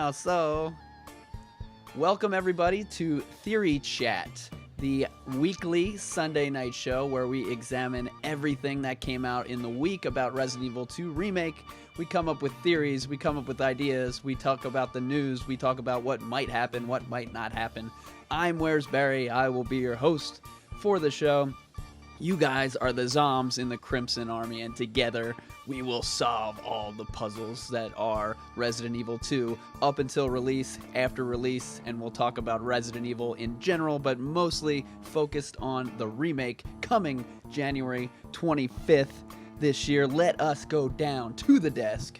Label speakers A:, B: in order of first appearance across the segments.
A: now. So, welcome everybody to Theory Chat, the weekly Sunday night show where we examine everything that came out in the week about Resident Evil 2 Remake. We come up with theories, we come up with ideas, we talk about the news, we talk about what might happen, what might not happen. I'm Where's Barry. I will be your host for the show. You guys are the Zombs in the Crimson Army, and together we will solve all the puzzles that are Resident Evil 2 up until release, after release, and we'll talk about Resident Evil in general, but mostly focused on the remake coming January 25th this year. Let us go down to the desk.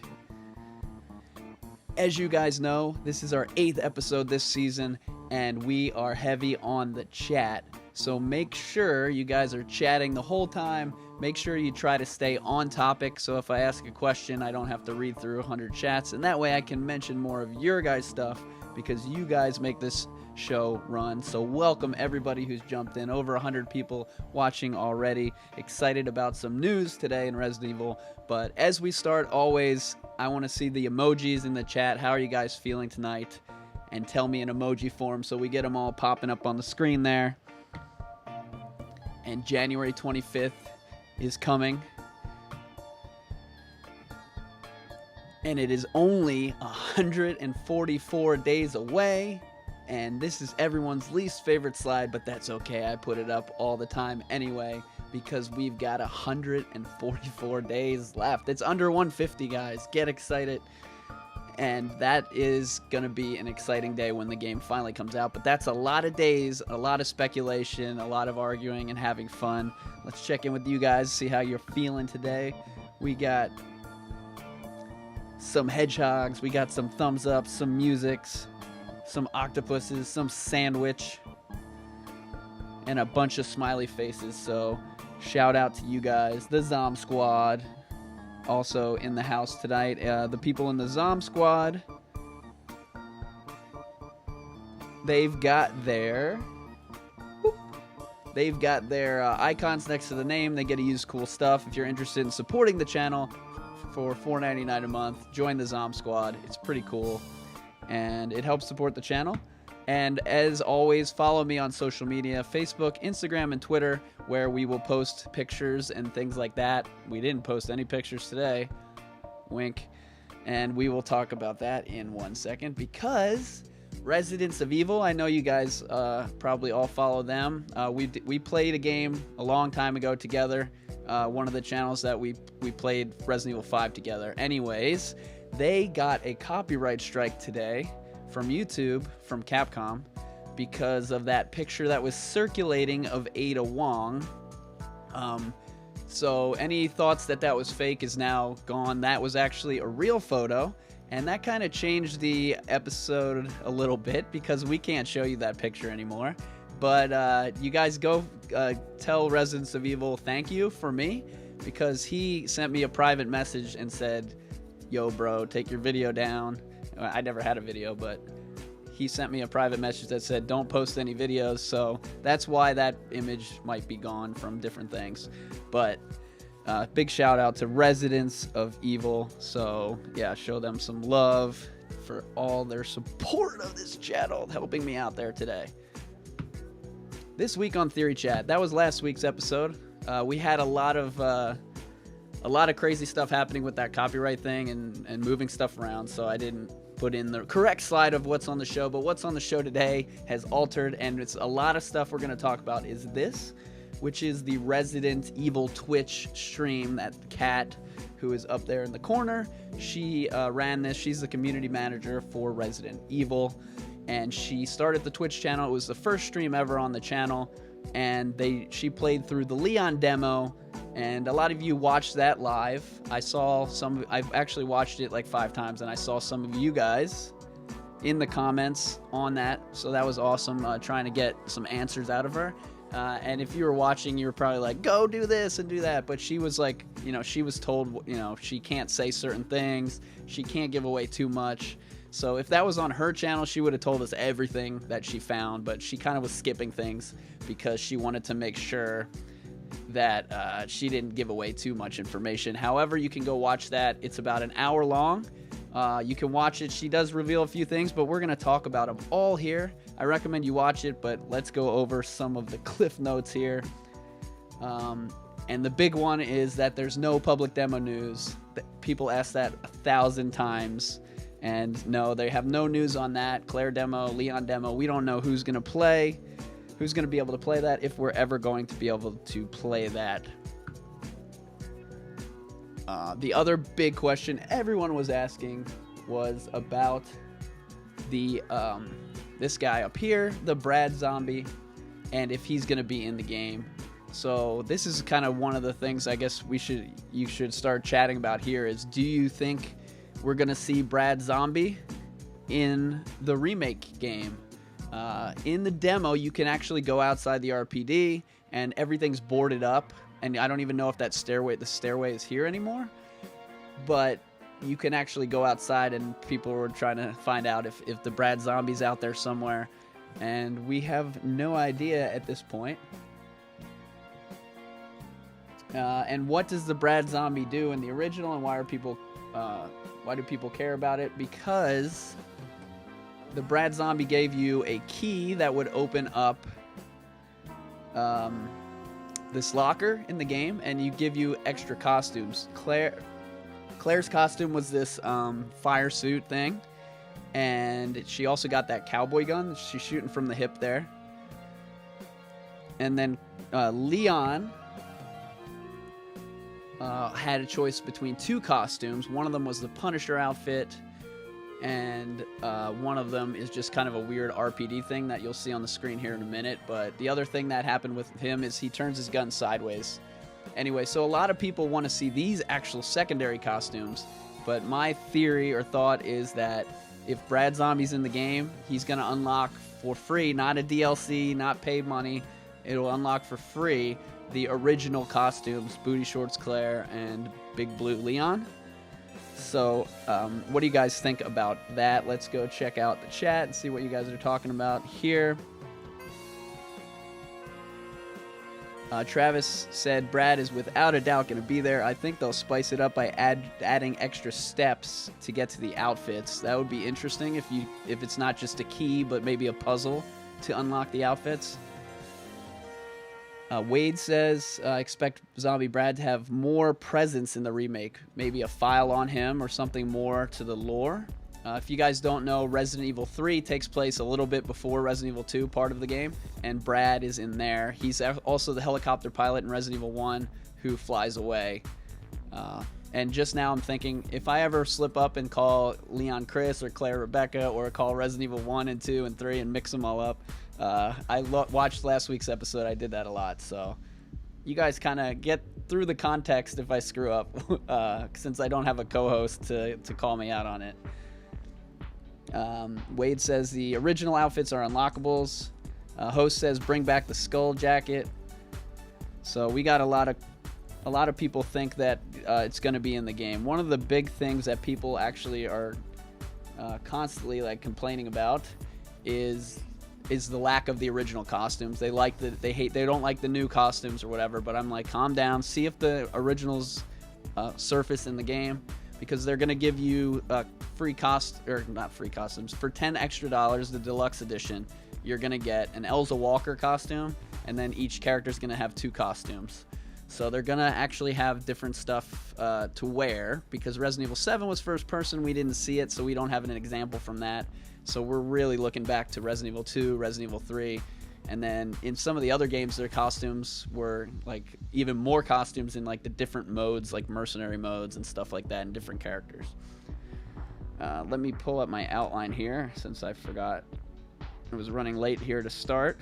A: As you guys know, this is our 8th episode this season, and we are heavy on the chat. So make sure you guys are chatting the whole time. Make sure you try to stay on topic. So if I ask a question, I don't have to read through 100 chats. And that way I can mention more of your guys' stuff because you guys make this show run. So welcome everybody who's jumped in. Over 100 people watching already. Excited about some news today in Resident Evil. But as we start, always, I want to see the emojis in the chat. How are you guys feeling tonight? And tell me in emoji form so we get them all popping up on the screen there. And January 25th is coming. And it is only 144 days away. And this is everyone's least favorite slide, but that's okay. I put it up all the time anyway because we've got 144 days left. It's under 150, guys. Get excited. And that is going to be an exciting day when the game finally comes out. But that's a lot of days, a lot of speculation, a lot of arguing and having fun. Let's check in with you guys, see how you're feeling today. We got some hedgehogs, we got some thumbs up, some musics, some octopuses, some sandwich, and a bunch of smiley faces. So shout out to you guys, the Zomb Squad. Also in the house tonight, the people in the Zomb Squad, they've got their icons next to the name. They get to use cool stuff. If you're interested in supporting the channel for $4.99 a month, join the Zomb Squad. It's pretty cool, and it helps support the channel. And as always, follow me on social media, Facebook, Instagram, and Twitter, where we will post pictures and things like that. We didn't post any pictures today. Wink. And we will talk about that in 1 second because Residents of Evil, I know you guys probably all follow them. We played a game a long time ago together. One of the channels that we played Resident Evil 5 together. Anyways, they got a copyright strike today from YouTube, from Capcom, because of that picture that was circulating of Ada Wong. So any thoughts that was fake is now gone. That was actually a real photo, and that kind of changed the episode a little bit because we can't show you that picture anymore. But you guys go tell Residents of Evil thank you for me, because he sent me a private message and said, yo bro, take your video down. I never had a video, but he sent me a private message that said don't post any videos, so that's why that image might be gone from different things. But big shout out to Residents of Evil. So yeah, show them some love for all their support of this channel, helping me out there today. This week on Theory Chat, that was last week's episode. We had a lot of crazy stuff happening with that copyright thing and moving stuff around, so I didn't put in the correct slide of what's on the show. But what's on the show today has altered, and it's a lot of stuff we're going to talk about is this, which is the Resident Evil Twitch stream. That Kat, who is up there in the corner, she ran this. She's the community manager for Resident Evil, and she started the Twitch channel. It was the first stream ever on the channel, and she played through the Leon demo. And a lot of you watched that live. I've actually watched it like 5 times, and I saw some of you guys in the comments on that. So that was awesome, trying to get some answers out of her. And if you were watching, you were probably like, go do this and do that. But she was like, she was told, she can't say certain things. She can't give away too much. So if that was on her channel, she would have told us everything that she found. But she kind of was skipping things because she wanted to make sure that she didn't give away too much information. However, you can go watch that. It's about an hour long. You can watch it. She does reveal a few things, but we're going to talk about them all here. I recommend you watch it, but let's go over some of the cliff notes here. And the big one is that there's no public demo news. People ask that 1,000 times. And no, they have no news on that. Claire demo, Leon demo. We don't know who's going to play, who's going to be able to play that, if we're ever going to be able to play that. The other big question everyone was asking was about the this guy up here, the Brad zombie, and if he's going to be in the game. So this is kind of one of the things I guess you should start chatting about here is, do you think we're going to see Brad Zombie in the remake game? In the demo, you can actually go outside the RPD and everything's boarded up. And I don't even know if the stairway is here anymore. But you can actually go outside, and people were trying to find out if the Brad Zombie's out there somewhere. And we have no idea at this point. And what does the Brad Zombie do in the original, and why do people care about it? Because the Brad Zombie gave you a key that would open up this locker in the game, and give you extra costumes. Claire's costume was this fire suit thing, and she also got that cowboy gun. She's shooting from the hip there. And then Leon had a choice between two costumes. One of them was the Punisher outfit, and one of them is just kind of a weird RPD thing that you'll see on the screen here in a minute. But the other thing that happened with him is he turns his gun sideways. Anyway, so a lot of people want to see these actual secondary costumes, but my theory or thought is that if Brad Zombie's in the game, he's going to unlock for free, not a DLC, not paid money. It'll unlock for free the original costumes, Booty Shorts Claire and Big Blue Leon. So what do you guys think about that? Let's go check out the chat and see what you guys are talking about here. Travis said Brad is without a doubt going to be there. I think they'll spice it up by adding extra steps to get to the outfits. That would be interesting if it's not just a key, but maybe a puzzle to unlock the outfits. Wade says, expect Zombie Brad to have more presence in the remake. Maybe a file on him or something more to the lore. If you guys don't know, Resident Evil 3 takes place a little bit before Resident Evil 2 part of the game, and Brad is in there. He's also the helicopter pilot in Resident Evil 1 who flies away. And just now I'm thinking, if I ever slip up and call Leon Chris or Claire Rebecca, or call Resident Evil 1 and 2 and 3 and mix them all up, I watched last week's episode. I did that a lot, so you guys kind of get through the context if I screw up, since I don't have a co-host to call me out on it. Wade says the original outfits are unlockables. Host says bring back the skull jacket. So we got a lot of people think that it's going to be in the game. One of the big things that people actually are constantly complaining about is the lack of the original costumes. They don't like the new costumes or whatever, but I'm like, calm down, see if the originals surface in the game, because they're going to give you not free costumes. For $10 extra, the deluxe edition, you're going to get an Elsa Walker costume, and then each character's going to have 2 costumes. So they're going to actually have different stuff to wear, because Resident Evil 7 was first person. We didn't see it, so we don't have an example from that. So we're really looking back to Resident Evil 2, Resident Evil 3, and then in some of the other games, their costumes were even more costumes in the different modes, like mercenary modes and stuff like that, and different characters. Let me pull up my outline here, since I forgot. I was running late here to start.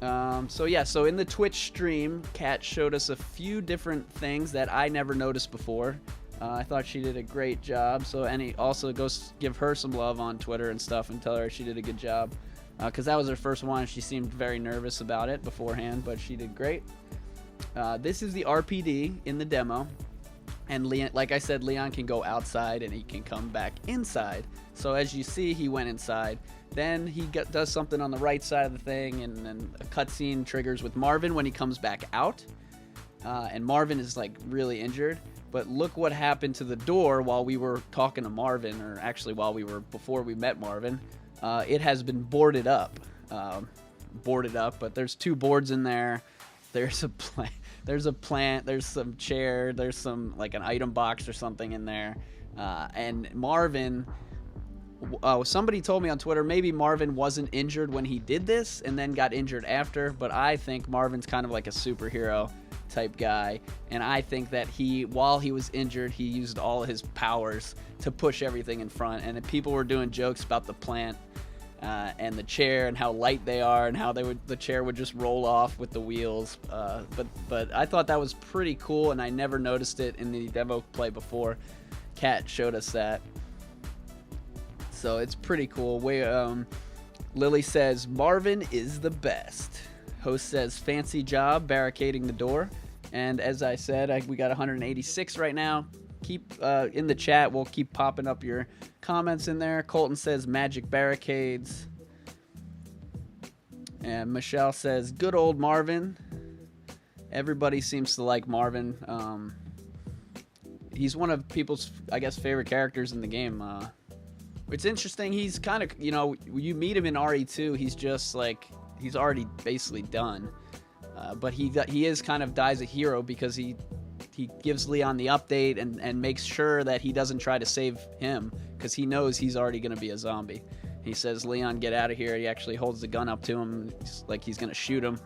A: So in the Twitch stream, Kat showed us a few different things that I never noticed before. I thought she did a great job. So also go give her some love on Twitter and stuff, and tell her she did a good job. Because that was her first one. She seemed very nervous about it beforehand, but she did great. This is the RPD in the demo. And Leon, like I said, Leon can go outside and he can come back inside. So as you see, he went inside. Then he does something on the right side of the thing, and then a cutscene triggers with Marvin when he comes back out. And Marvin is really injured. but look what happened to the door while we were talking to Marvin, or actually before we met Marvin. It has been boarded up. But there's 2 boards in there. There's a plant, there's some chair, there's some like an item box or something in there. And Marvin, somebody told me on Twitter, maybe Marvin wasn't injured when he did this and then got injured after, but I think Marvin's kind of like a superhero type guy, and I think that while he was injured, he used all his powers to push everything in front, and people were doing jokes about the plant and the chair and how light they are and how the chair would just roll off with the wheels. But I thought that was pretty cool, and I never noticed it in the demo play before. Kat showed us that. So it's pretty cool. Lily says, Marvin is the best. Host says, fancy job barricading the door. And as I said, we got 186 right now. Keep in the chat. We'll keep popping up your comments in there. Colton says, magic barricades. And Michelle says, good old Marvin. Everybody seems to like Marvin. He's one of people's, I guess, favorite characters in the game. It's interesting. He's kind of, you meet him in RE2, he's just like, he's already basically done. But he is kind of dies a hero because he gives Leon the update and makes sure that he doesn't try to save him because he knows he's already going to be a zombie. He says, Leon, get out of here. He actually holds the gun up to him like he's going to shoot him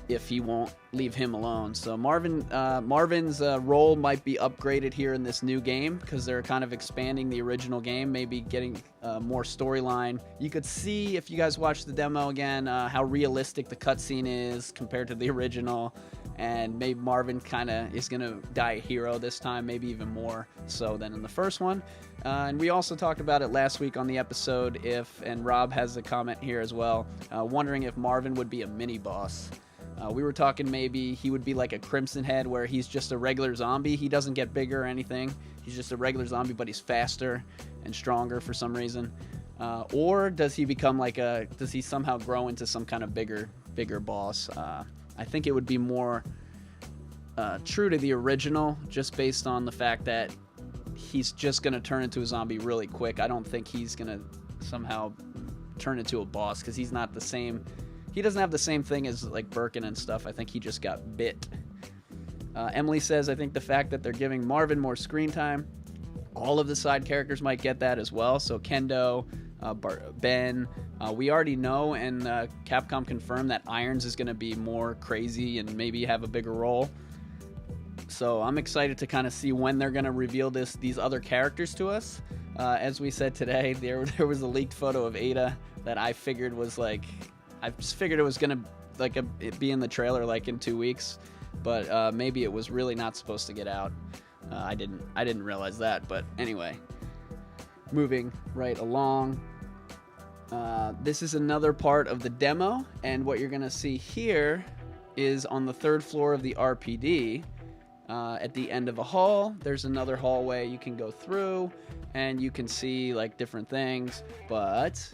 A: if he won't leave him alone. So Marvin's role might be upgraded here in this new game because they're kind of expanding the original game, maybe getting more storyline. You could see, if you guys watch the demo again, how realistic the cutscene is compared to the original, and maybe Marvin kind of is going to die a hero this time, maybe even more so than in the first one. And we also talked about it last week on the episode, and Rob has a comment here as well, wondering if Marvin would be a mini-boss. We were talking maybe he would be like a Crimson Head where he's just a regular zombie. He doesn't get bigger or anything. He's just a regular zombie, but he's faster and stronger for some reason. Or does he become does he somehow grow into some kind of bigger boss? I think it would be more true to the original, just based on the fact that he's just going to turn into a zombie really quick. I don't think he's going to somehow turn into a boss because he's not the same. He doesn't have the same thing as like Birkin and stuff. I think he just got bit. Emily says, I think the fact that they're giving Marvin more screen time, all of the side characters might get that as well. So Kendo, Ben, we already know, and Capcom confirmed that Irons is going to be more crazy and maybe have a bigger role. So I'm excited to kind of see when they're going to reveal these other characters to us. As we said today, there was a leaked photo of Ada that I figured was like, I just figured it was gonna it be in the trailer like in 2 weeks, but maybe it was really not supposed to get out. I didn't realize that, but anyway, moving right along. This is another part of the demo, and what you're gonna see here is on the 3rd floor of the RPD. At the end of a hall, there's another hallway you can go through, and you can see like different things, but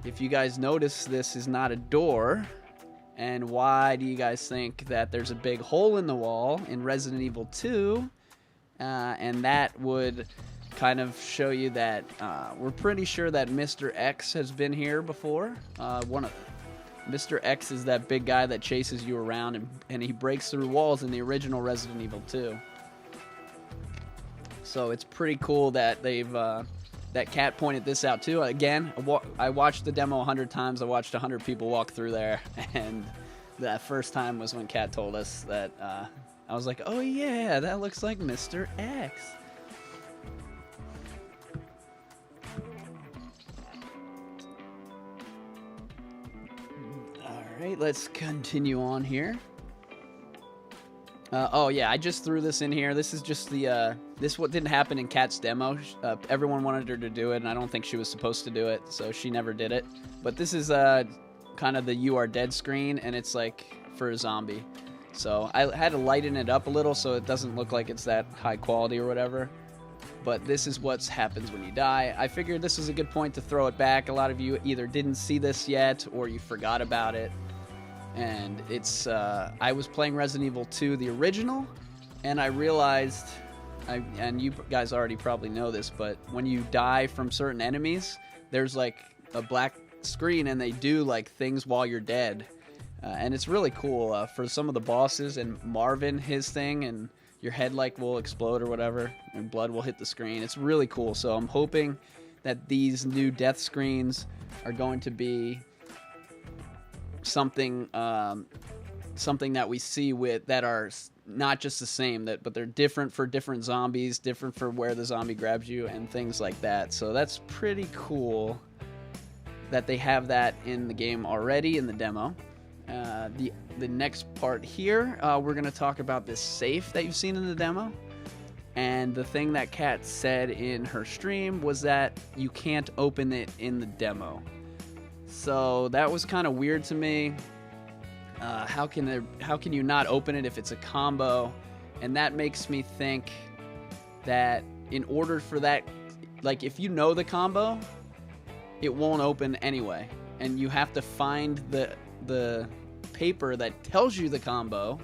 A: if you guys notice, this is not a door. And why do you guys think that there's a big hole in the wall in Resident Evil 2? And that would kind of show you that we're pretty sure that Mr. X has been here before. Mr. X is that big guy that chases you around, and he breaks through walls in the original Resident Evil 2. So it's pretty cool that that Kat pointed this out too. Again, I watched the demo 100 times. I watched 100 people walk through there, and that first time was when Kat told us that. I was like, oh yeah, that looks like Mr. X. All right, let's continue on here. Oh yeah, I just threw this in here. This is just this what didn't happen in Kat's demo. Everyone wanted her to do it, and I don't think she was supposed to do it, so she never did it. But this is kind of the "You Are Dead" screen, and it's like for a zombie. So I had to lighten it up a little so it doesn't look like it's that high quality or whatever. But this is what happens when you die. I figured this is a good point to throw it back. A lot of you either didn't see this yet or you forgot about it. And it's I was playing Resident Evil 2, the original, and I realized and you guys already probably know this, but when you die from certain enemies, there's like a black screen and they do like things while you're dead. And it's really cool for some of the bosses, and Marvin, his thing, and your head like will explode or whatever, and blood will hit the screen. It's really cool. So I'm hoping that these new death screens are going to be something something that we see with that are not just the same, but they're different for different zombies, different for where the zombie grabs you, and things like that. So that's pretty cool that they have that in the game already in the demo. The next part here, we're going to talk about this safe that you've seen in the demo. And the thing that Kat said in her stream was that you can't open it in the demo. So that was kind of weird to me. How can you not open it if it's a combo? And that makes me think that in order for that, like if you know the combo, it won't open anyway. And you have to find the paper that tells you the combo,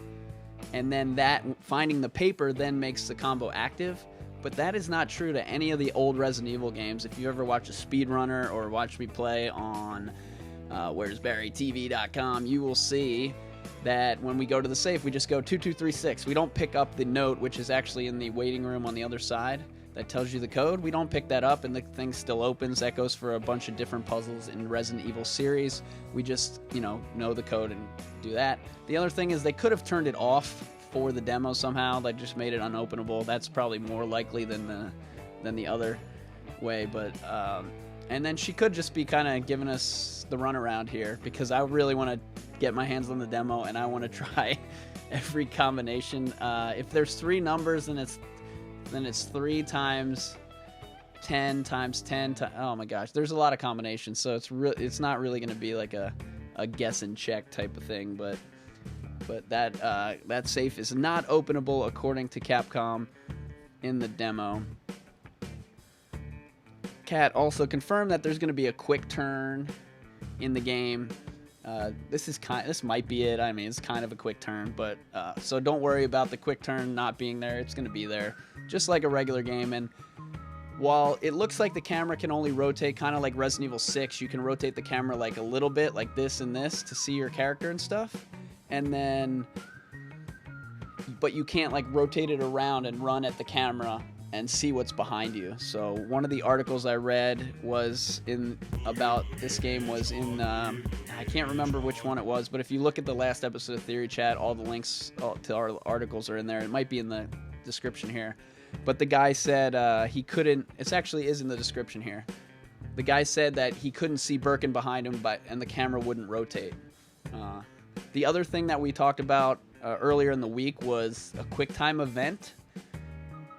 A: and then that finding the paper then makes the combo active. But that is not true to any of the old Resident Evil games. If you ever watch a speedrunner or watch me play on where'sbarrytv.com, you will see that when we go to the safe, we just go 2236. We don't pick up the note, which is actually in the waiting room on the other side, that tells you the code. We don't pick that up and the thing still opens. That goes for a bunch of different puzzles in Resident Evil series. We just, know the code and do that. The other thing is they could have turned it off for the demo somehow. They just made it unopenable. That's probably more likely than the other way. But and then she could just be kind of giving us the runaround here, because I really want to get my hands on the demo and I want to try every combination. If there's 3 numbers, then it's 3 times 10 times 10 oh my gosh, there's a lot of combinations, so it's not really going to be like a guess and check type of thing. But that safe is not openable according to Capcom in the demo. Kat also confirmed that there's going to be a quick turn in the game. This might be it. I mean, it's kind of a quick turn, but so don't worry about the quick turn not being there. It's going to be there, just like a regular game. And while it looks like the camera can only rotate, kind of like Resident Evil 6, you can rotate the camera like a little bit, like this and this, to see your character and stuff. And then, but you can't like rotate it around and run at the camera and see what's behind you. So one of the articles I read was about this game was in I can't remember which one it was, but if you look at the last episode of Theory Chat, all the links to our articles are in there. It might be in the description here, but the guy said he couldn't. It actually is in the description here. The guy said that he couldn't see Birkin behind him, and the camera wouldn't rotate. The other thing that we talked about earlier in the week was a QuickTime event.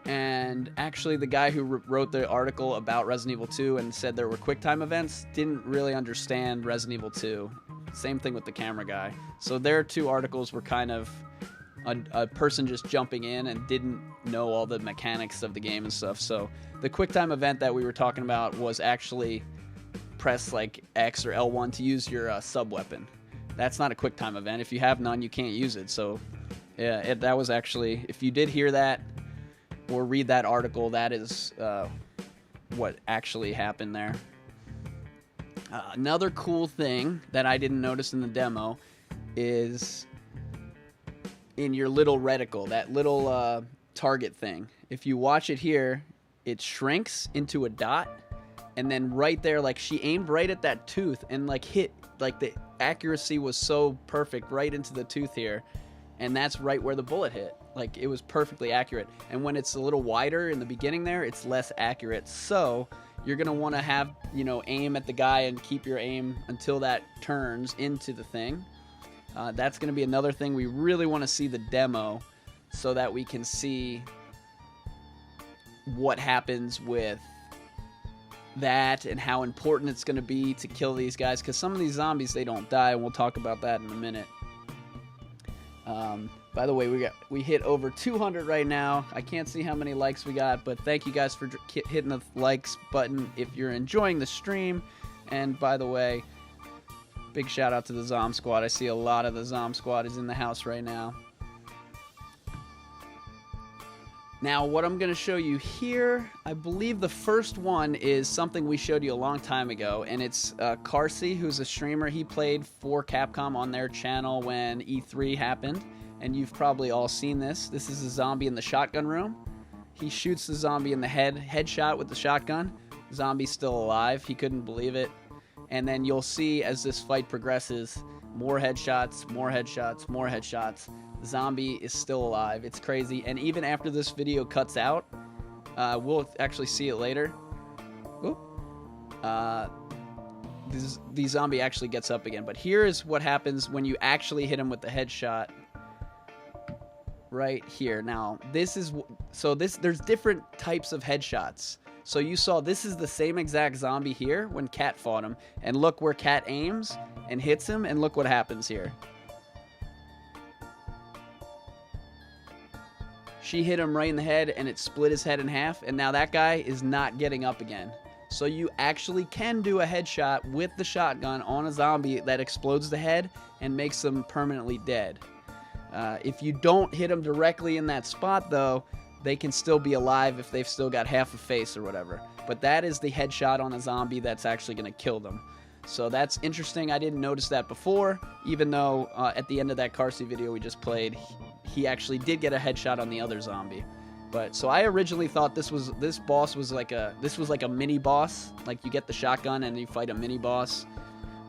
A: And actually, the guy who wrote the article about Resident Evil 2 and said there were QuickTime events didn't really understand Resident Evil 2. Same thing with the camera guy. So their 2 articles were kind of a person just jumping in and didn't know all the mechanics of the game and stuff. So the QuickTime event that we were talking about was actually press like X or L1 to use your sub-weapon. That's not a QuickTime event. If you have none, you can't use it. So yeah, that was actually, if you did hear that or read that article, that is what actually happened there. Another cool thing that I didn't notice in the demo is in your little reticle, that little target thing. If you watch it here, it shrinks into a dot, and then right there, like she aimed right at that tooth and like hit, like the accuracy was so perfect right into the tooth here, and that's right where the bullet hit. Like it was perfectly accurate. And when it's a little wider in the beginning there, it's less accurate. So you're going to want to have, aim at the guy and keep your aim until that turns into the thing. That's going to be another thing. We really want to see the demo so that we can see what happens with that and how important it's going to be to kill these guys. Because some of these zombies, they don't die. And we'll talk about that in a minute. By the way, we hit over 200 right now. I can't see how many likes we got, but thank you guys for hitting the likes button if you're enjoying the stream. And by the way, big shout out to the Zomb squad. I see a lot of the Zomb squad is in the house right now. Now, what I'm going to show you here, I believe the first one is something we showed you a long time ago, and it's Carsey, who's a streamer. He played for Capcom on their channel when E3 happened, and you've probably all seen this. This is a zombie in the shotgun room. He shoots the zombie in the headshot with the shotgun. Zombie's still alive. He couldn't believe it. And then you'll see as this fight progresses, more headshots, more headshots, more headshots. Zombie is still alive. It's crazy. And even after this video cuts out, we'll actually see it later. Oop. The zombie actually gets up again. But here is what happens when you actually hit him with the headshot. Right here. Now, there's different types of headshots. So you saw this is the same exact zombie here when Cat fought him. And look where Cat aims and hits him, and look what happens here. She hit him right in the head, and it split his head in half, and now that guy is not getting up again. So you actually can do a headshot with the shotgun on a zombie that explodes the head and makes them permanently dead. If you don't hit them directly in that spot, though, they can still be alive if they've still got half a face or whatever. But that is the headshot on a zombie that's actually going to kill them. So that's interesting. I didn't notice that before, even though at the end of that Carsey video we just played, he actually did get a headshot on the other zombie. But so I originally thought this boss was like a mini boss, like you get the shotgun and you fight a mini boss.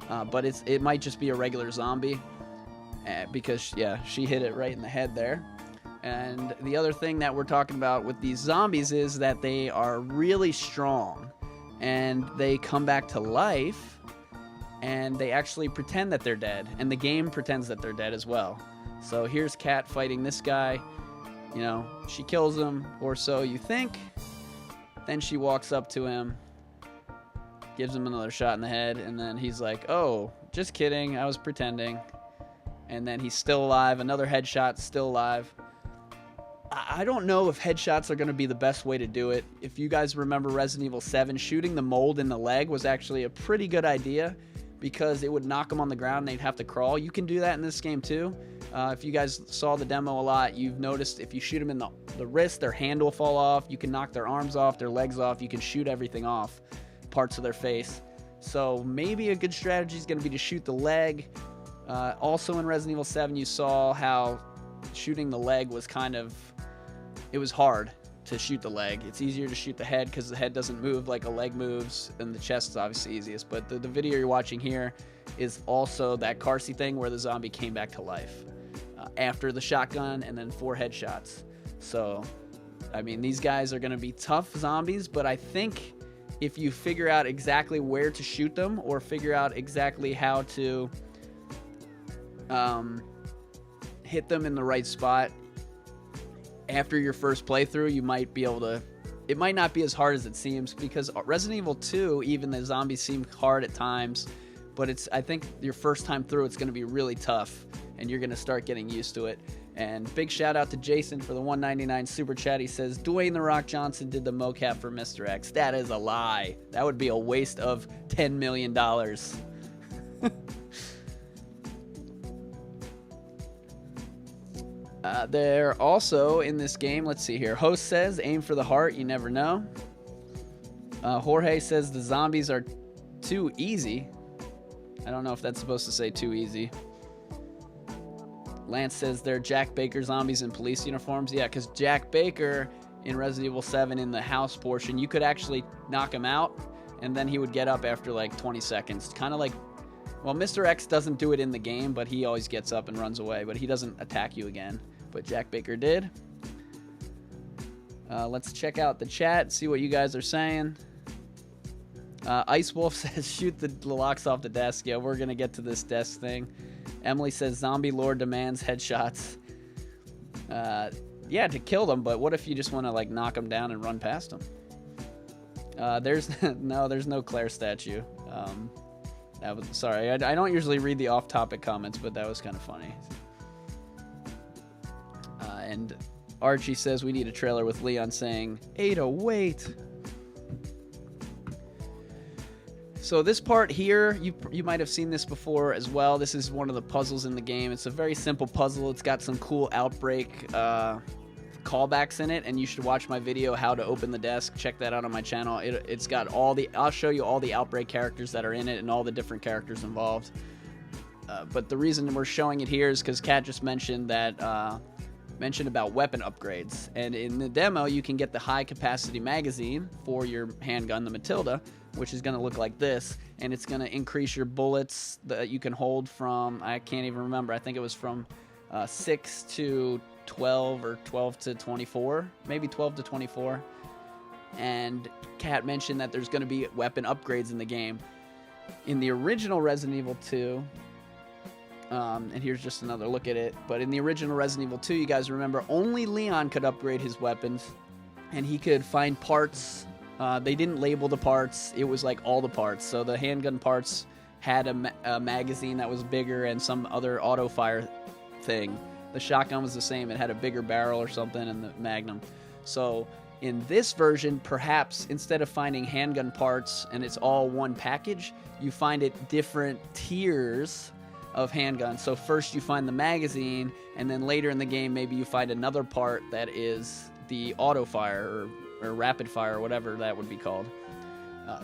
A: But it might just be a regular zombie because yeah, she hit it right in the head there. And the other thing that we're talking about with these zombies is that they are really strong and they come back to life and they actually pretend that they're dead, and the game pretends that they're dead as well. So here's Cat fighting this guy. You know, she kills him, or so you think. Then she walks up to him, gives him another shot in the head, and then he's like, oh, just kidding, I was pretending. And then he's still alive, another headshot, still alive. I don't know if headshots are going to be the best way to do it. If you guys remember Resident Evil 7, shooting the mold in the leg was actually a pretty good idea because it would knock them on the ground and they'd have to crawl. You can do that in this game too. If you guys saw the demo a lot, you've noticed if you shoot them in the wrist, their hand will fall off. You can knock their arms off, their legs off. You can shoot everything off, parts of their face. So maybe a good strategy is going to be to shoot the leg. Also in Resident Evil 7, you saw how shooting the leg was it was hard to shoot the leg. It's easier to shoot the head because the head doesn't move like a leg moves, and the chest is obviously easiest. But the video you're watching here is also that Carsey thing where the zombie came back to life after the shotgun and then 4 headshots. So, I mean, these guys are going to be tough zombies, but I think if you figure out exactly where to shoot them or figure out exactly how to hit them in the right spot, after your first playthrough, you might be able to... It might not be as hard as it seems, because Resident Evil 2, even the zombies seem hard at times, but I think your first time through, it's going to be really tough, and you're going to start getting used to it. And big shout out to Jason for the $1.99 super chat. He says, Dwayne The Rock Johnson did the mocap for Mr. X. That is a lie. That would be a waste of $10 million. They're also in this game, let's see here. Host says, aim for the heart, you never know. Jorge says the zombies are too easy. I don't know if that's supposed to say too easy. Lance says they're Jack Baker zombies in police uniforms. Yeah, because Jack Baker in Resident Evil 7 in the house portion, you could actually knock him out, and then he would get up after like 20 seconds. Kind of like, well, Mr. X doesn't do it in the game, but he always gets up and runs away, but he doesn't attack you again. But Jack Baker did. Let's check out the chat, see what you guys are saying. Ice Wolf says, shoot the locks off the desk. Yeah, we're going to get to this desk thing. Emily says, zombie lord demands headshots. Yeah, to kill them, but what if you just want to like knock them down and run past them? There's no Claire statue. Sorry, I don't usually read the off-topic comments, but that was kind of funny. And Archie says we need a trailer with Leon saying, Ada, wait. So this part here, you might have seen this before as well. This is one of the puzzles in the game. It's a very simple puzzle. It's got some cool outbreak callbacks in it, and you should watch my video how to open the desk. Check that out on my channel. It's got all the, I'll show you all the Outbreak characters that are in it and all the different characters involved. But the reason we're showing it here is because Kat just mentioned that mentioned about weapon upgrades, and in the demo you can get the high capacity magazine for your handgun, the Matilda, which is going to look like this, and it's going to increase your bullets that you can hold from, I can't even remember, I think it was from 6 to 12 or 12 to 24, maybe 12 to 24. And Kat mentioned that there's going to be weapon upgrades in the game. In the original Resident Evil 2, and here's just another look at it, but in the original Resident Evil 2, you guys remember, only Leon could upgrade his weapons, and he could find parts. They didn't label the parts. It was like all the parts. So the handgun parts had a magazine that was bigger and some other auto fire thing. The shotgun was the same. It had a bigger barrel or something, and the Magnum. So in this version, perhaps instead of finding handgun parts and it's all one package, you find it different tiers of handguns. So first you find the magazine, and then later in the game maybe you find another part that is the auto fire or rapid fire, or whatever that would be called.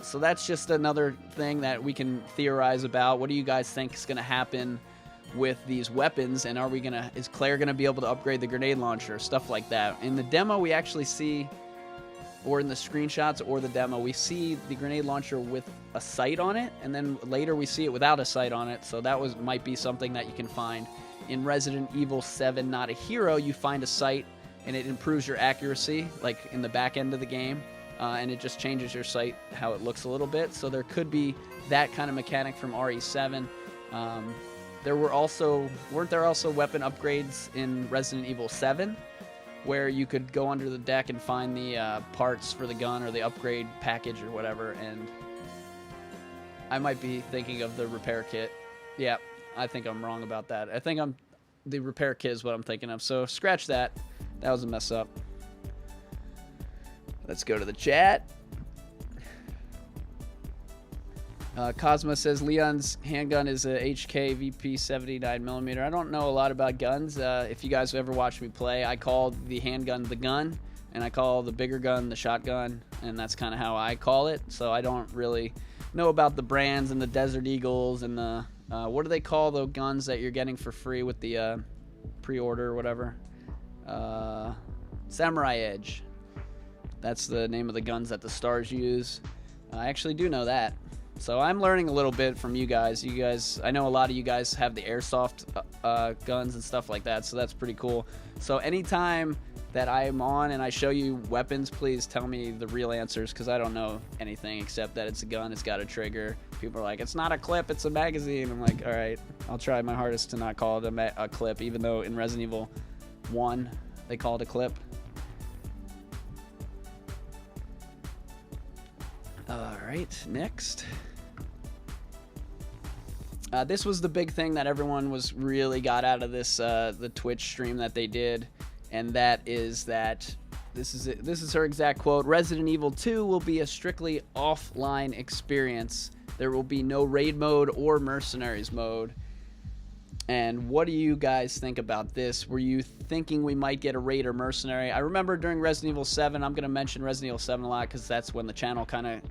A: So that's just another thing that we can theorize about. What do you guys think is going to happen with these weapons, and is Claire going to be able to upgrade the grenade launcher, stuff like that? In the demo we actually see, or in the screenshots or the demo, we see the grenade launcher with a sight on it, and then later we see it without a sight on it. So that might be something that you can find. In Resident Evil 7 Not a Hero, you find a sight and it improves your accuracy, like in the back end of the game, and it just changes your sight, how it looks a little bit. So there could be that kind of mechanic from RE7. Weren't there also weapon upgrades in Resident Evil 7? Where you could go under the deck and find the parts for the gun or the upgrade package or whatever, and I might be thinking of the repair kit. Yeah, I think I'm wrong about that. I think the repair kit is what I'm thinking of, so scratch that. That was a mess up. Let's go to the chat. Cosmo says Leon's handgun is a HK VP 79mm. I don't know a lot about guns. If you guys have ever watched me play, I call the handgun the gun, and I call the bigger gun the shotgun, and that's kind of how I call it. So I don't really know about the brands and the Desert Eagles and the what do they call the guns that you're getting for free with the pre-order or whatever? Samurai Edge. That's the name of the guns that the stars use. I actually do know that. So I'm learning a little bit from you guys. I know a lot of you guys have the airsoft guns and stuff like that, so that's pretty cool. So anytime that I'm on and I show you weapons, please tell me the real answers, because I don't know anything except that it's a gun, it's got a trigger. People are like, it's not a clip, it's a magazine. I'm like, all right, I'll try my hardest to not call it a clip, even though in Resident Evil 1 they call it a clip. All right, next. This was the big thing that everyone really got out of this the Twitch stream that they did, and that is that this is her exact quote: Resident Evil 2 will be a strictly offline experience. There will be no raid mode or mercenaries mode. And what do you guys think about this? Were you thinking we might get a raid or mercenary? I remember during Resident Evil 7, I'm going to mention Resident Evil 7 a lot because that's when the channel kind of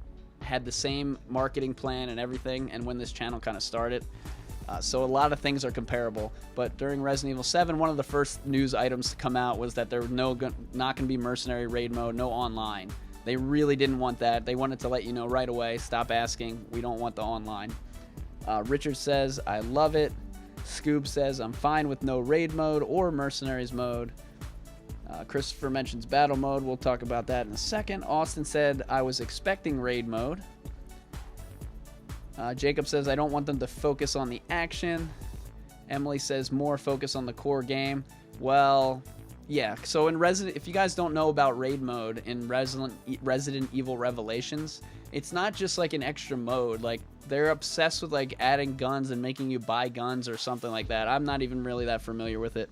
A: had the same marketing plan and everything, and when this channel kind of started. So a lot of things are comparable. But during Resident Evil 7, one of the first news items to come out was that there was not going to be mercenary raid mode, no online. They really didn't want that. They wanted to let you know right away, stop asking, we don't want the online. Richard says, I love it. Scoob says, I'm fine with no raid mode or mercenaries mode. Christopher mentions battle mode. We'll talk about that in a second. Austin said, I was expecting raid mode. Jacob says, I don't want them to focus on the action. Emily says, more focus on the core game. Well, yeah. So if you guys don't know about raid mode in Resident Evil Revelations, it's not just like an extra mode. Like, they're obsessed with like adding guns and making you buy guns or something like that. I'm not even really that familiar with it.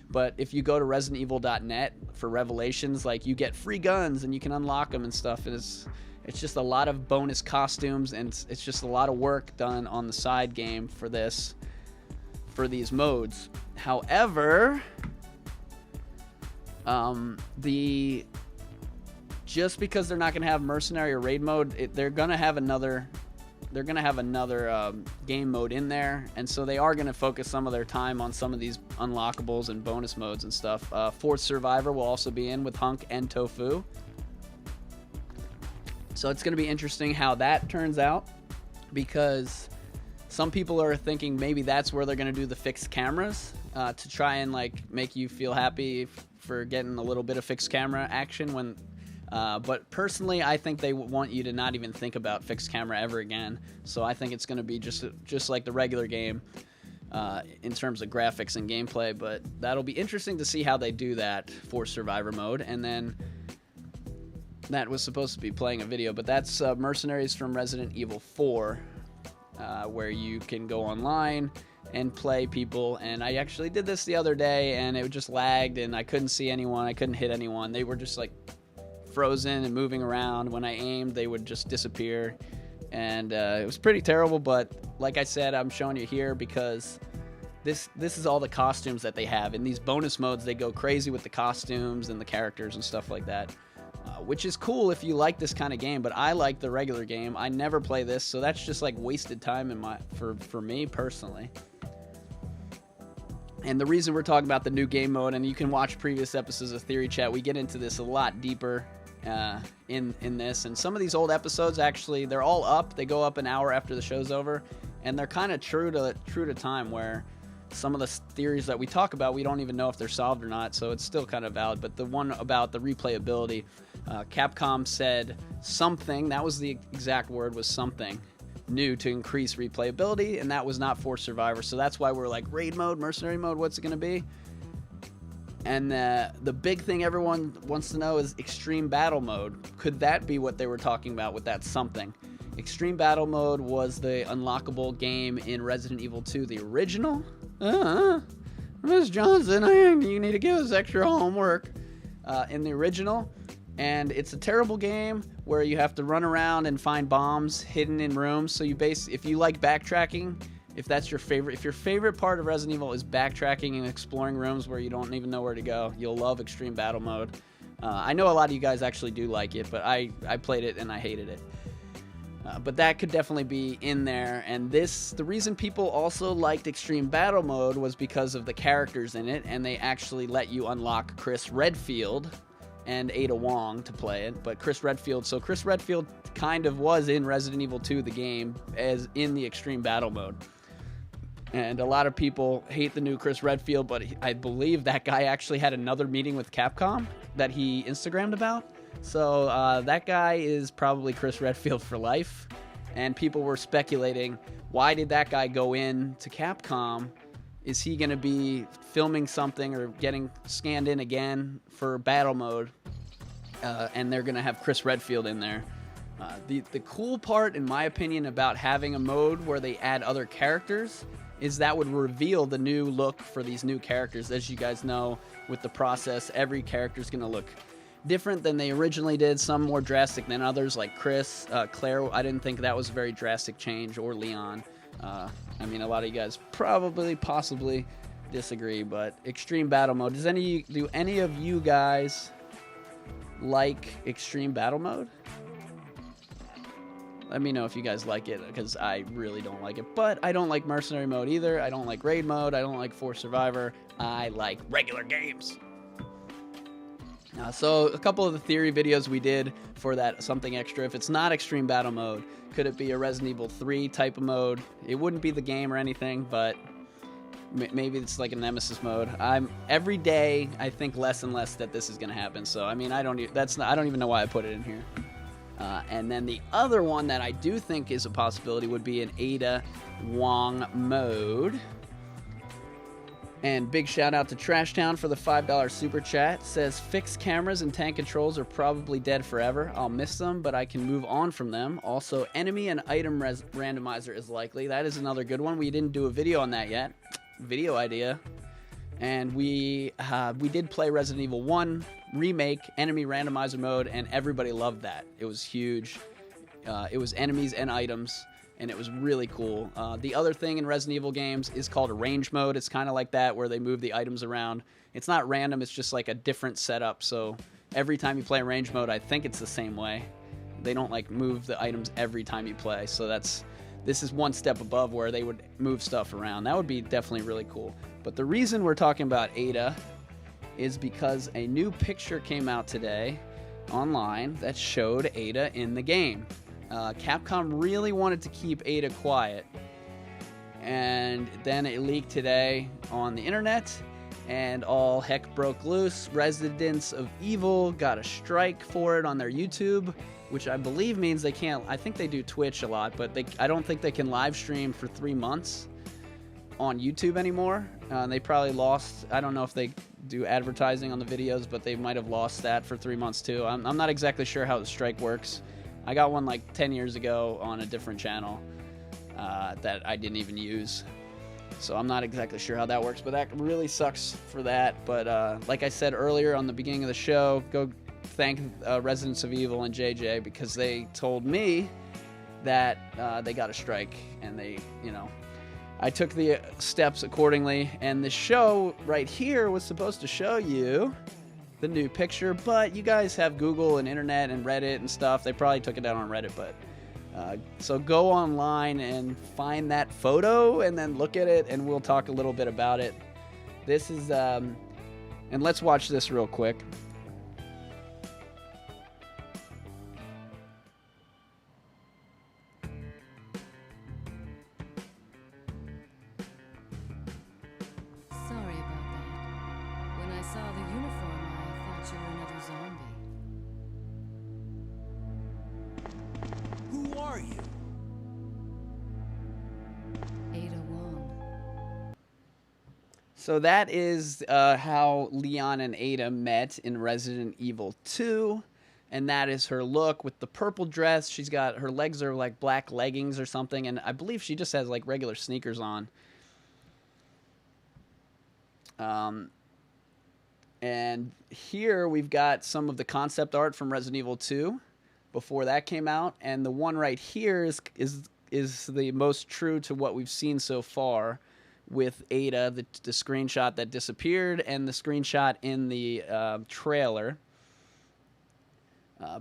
A: But if you go to residentevil.net for Revelations, like, you get free guns and you can unlock them and stuff. And it's just a lot of bonus costumes, and it's just a lot of work done on the side game for these modes. However, Just because they're not going to have mercenary or raid mode, they're going to have another game mode in there, and so they are going to focus some of their time on some of these unlockables and bonus modes and stuff. Fourth Survivor will also be in with Hunk and Tofu, so it's going to be interesting how that turns out, because some people are thinking maybe that's where they're going to do the fixed cameras to try and like make you feel happy for getting a little bit of fixed camera action when. But personally, I think they want you to not even think about fixed camera ever again. So I think it's going to be just like the regular game in terms of graphics and gameplay. But that'll be interesting to see how they do that for Survivor mode. And then that was supposed to be playing a video, but that's Mercenaries from Resident Evil 4, where you can go online and play people. And I actually did this the other day, and it just lagged, and I couldn't see anyone. I couldn't hit anyone. They were just like frozen and moving around. When I aimed, they would just disappear, and it was pretty terrible. But like I said, I'm showing you here because this is all the costumes that they have in these bonus modes. They go crazy with the costumes and the characters and stuff like that, which is cool if you like this kind of game. But I like the regular game. I never play this, so that's just like wasted time for me personally. And the reason we're talking about the new game mode, and you can watch previous episodes of Theory Chat, we get into this a lot deeper in this. And some of these old episodes, actually, they're all up. They go up an hour after the show's over, and they're kind of true to time, where some of the theories that we talk about, we don't even know if they're solved or not, so it's still kind of valid. But the one about the replayability, Capcom said something, that was the exact word, was something new to increase replayability, and that was not for Survivor. So that's why we're like, raid mode, mercenary mode, what's it going to be? And the big thing everyone wants to know is Extreme Battle Mode. Could that be what they were talking about with that something? Extreme Battle Mode was the unlockable game in Resident Evil 2, the original. Miss Johnson, you need to give us extra homework. In the original. And it's a terrible game where you have to run around and find bombs hidden in rooms. So if you like backtracking, if that's your favorite, if your favorite part of Resident Evil is backtracking and exploring rooms where you don't even know where to go, you'll love Extreme Battle Mode. I know a lot of you guys actually do like it, but I played it and I hated it. But that could definitely be in there. And the reason people also liked Extreme Battle Mode was because of the characters in it, and they actually let you unlock Chris Redfield and Ada Wong to play it. But Chris Redfield kind of was in Resident Evil 2, the game, as in the Extreme Battle Mode. And a lot of people hate the new Chris Redfield, but I believe that guy actually had another meeting with Capcom that he Instagrammed about. So that guy is probably Chris Redfield for life. And people were speculating, why did that guy go in to Capcom? Is he going to be filming something or getting scanned in again for battle mode? And they're going to have Chris Redfield in there. The cool part, in my opinion, about having a mode where they add other characters is that would reveal the new look for these new characters. As you guys know, with the process, every character is going to look different than they originally did. Some more drastic than others, like Chris, Claire. I didn't think that was a very drastic change, or Leon. I mean, a lot of you guys possibly disagree, but Extreme Battle Mode. Do any of you guys like Extreme Battle Mode? Let me know if you guys like it, because I really don't like it. But I don't like Mercenary Mode either. I don't like Raid Mode. I don't like Force Survivor. I like regular games. So a couple of the theory videos we did for that something extra. If it's not Extreme Battle Mode, could it be a Resident Evil 3 type of mode? It wouldn't be the game or anything, but maybe it's like a Nemesis mode. Every day I think less and less that this is going to happen. So I mean, I don't even know why I put it in here. And then the other one that I do think is a possibility would be an Ada Wong mode. And big shout out to Trash Town for the $5 super chat. Says, fixed cameras and tank controls are probably dead forever. I'll miss them, but I can move on from them. Also, enemy and item randomizer is likely. That is another good one. We didn't do a video on that yet. Video idea. And we did play Resident Evil 1 Remake, enemy randomizer mode, and everybody loved that. It was huge. It was enemies and items. and it was really cool. The other thing in Resident Evil games is called a range mode. It's kind of like that, where they move the items around. It's not random, it's just like a different setup. So every time you play range mode, I think it's the same way. They don't like move the items every time you play. So this is one step above where they would move stuff around. That would be definitely really cool. But the reason we're talking about Ada is because a new picture came out today online that showed Ada in the game. Capcom really wanted to keep Ada quiet, and then it leaked today on the internet, and all heck broke loose. Residents of Evil got a strike for it on their YouTube, which I believe means they can't. I think they do Twitch a lot, but I don't think they can live stream for 3 months on YouTube anymore. They probably lost. I don't know if they do advertising on the videos, but they might have lost that for 3 months too. I'm not exactly sure how the strike works. I got one like 10 years ago on a different channel that I didn't even use. So I'm not exactly sure how that works, but that really sucks for that. But like I said earlier on the beginning of the show, go thank Residents of Evil and JJ, because they told me that they got a strike, and I took the steps accordingly. And the show right here was supposed to show you the new picture, but you guys have Google and internet and Reddit and stuff. They probably took it down on Reddit, but so go online and find that photo and then look at it, and we'll talk a little bit about it. This is and let's watch this real quick.
B: Who are you?
C: Ada Wong.
A: So that is how Leon and Ada met in Resident Evil 2. And that is her look with the purple dress. She's got, her legs are like black leggings or something. And I believe she just has like regular sneakers on. And here we've got some of the concept art from Resident Evil 2 before that came out. And the one right here is the most true to what we've seen so far with Ada, the screenshot that disappeared and the screenshot in the trailer.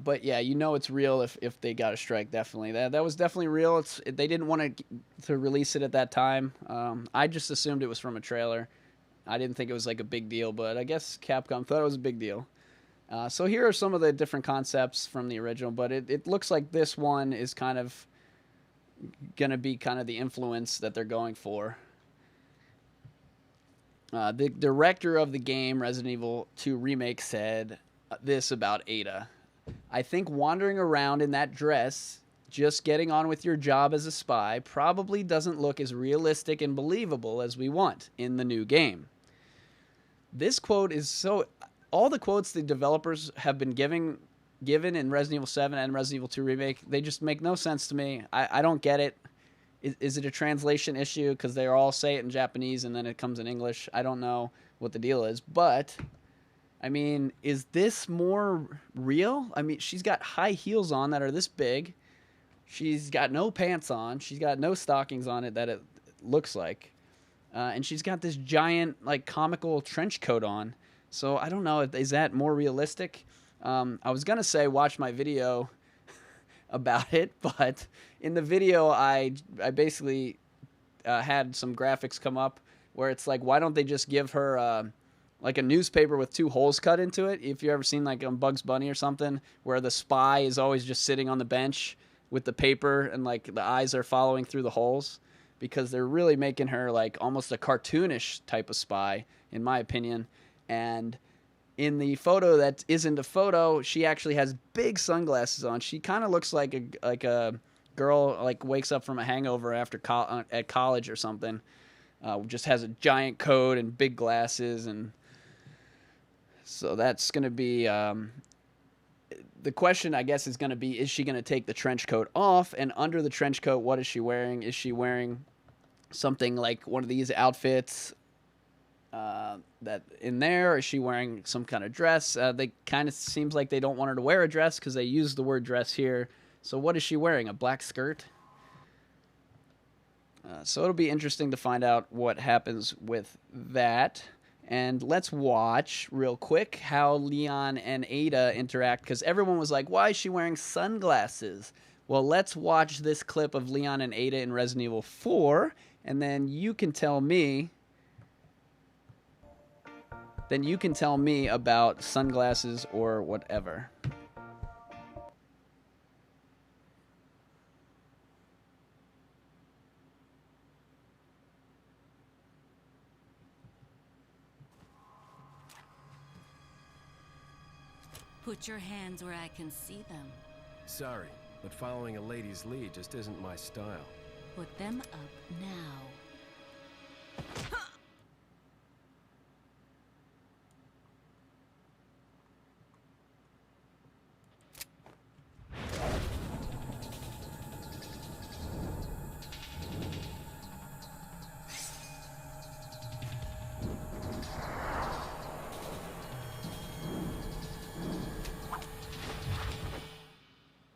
A: But yeah, you know it's real if they got a strike, definitely. That was definitely real. They didn't want to release it at that time. I just assumed it was from a trailer. I didn't think it was like a big deal, but I guess Capcom thought it was a big deal. So here are some of the different concepts from the original, but it looks like this one is kind of going to be kind of the influence that they're going for. The director of the game, Resident Evil 2 Remake, said this about Ada. I think wandering around in that dress, just getting on with your job as a spy, probably doesn't look as realistic and believable as we want in the new game. This quote is so... All the quotes the developers have been given in Resident Evil 7 and Resident Evil 2 Remake, they just make no sense to me. I don't get it. Is it a translation issue? Because they all say it in Japanese and then it comes in English. I don't know what the deal is. But, I mean, is this more real? I mean, she's got high heels on that are this big. She's got no pants on. She's got no stockings on it that it looks like. And she's got this giant, like, comical trench coat on. So, I don't know. Is that more realistic? I was going to say watch my video about it, but in the video I basically had some graphics come up where it's like, why don't they just give her like a newspaper with 2 holes cut into it? If you ever seen like on Bugs Bunny or something, where the spy is always just sitting on the bench with the paper and like the eyes are following through the holes, because they're really making her like almost a cartoonish type of spy, in my opinion. And in the photo that isn't a photo, she actually has big sunglasses on. She kind of looks like a girl like wakes up from a hangover after at college or something. Just has a giant coat and big glasses, and so that's going to be the question, I guess, is going to be, is she going to take the trench coat off? And under the trench coat, what is she wearing? Is she wearing something like one of these outfits that in there, or is she wearing some kind of dress? They kind of seems like they don't want her to wear a dress because they use the word dress here. So what is she wearing? A black skirt? So it'll be interesting to find out what happens with that. And let's watch real quick how Leon and Ada interact, because everyone was like, why is she wearing sunglasses? Well, let's watch this clip of Leon and Ada in Resident Evil 4, and then you can tell me about sunglasses or whatever.
C: Put your hands where I can see them.
B: Sorry, but following a lady's lead just isn't my style.
C: Put them up now.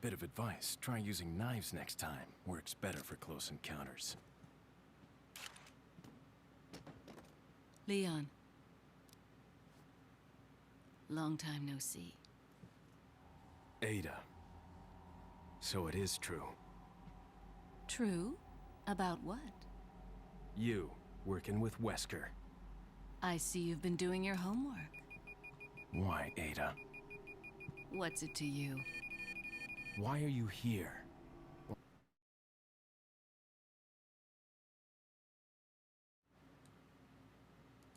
B: Bit of advice, try using knives next time. Works better for close encounters.
C: Leon. Long time no see.
B: Ada. So it is true.
C: True? About what?
B: You, working with Wesker.
C: I see you've been doing your homework.
B: Why, Ada?
C: What's it to you?
B: Why are you here?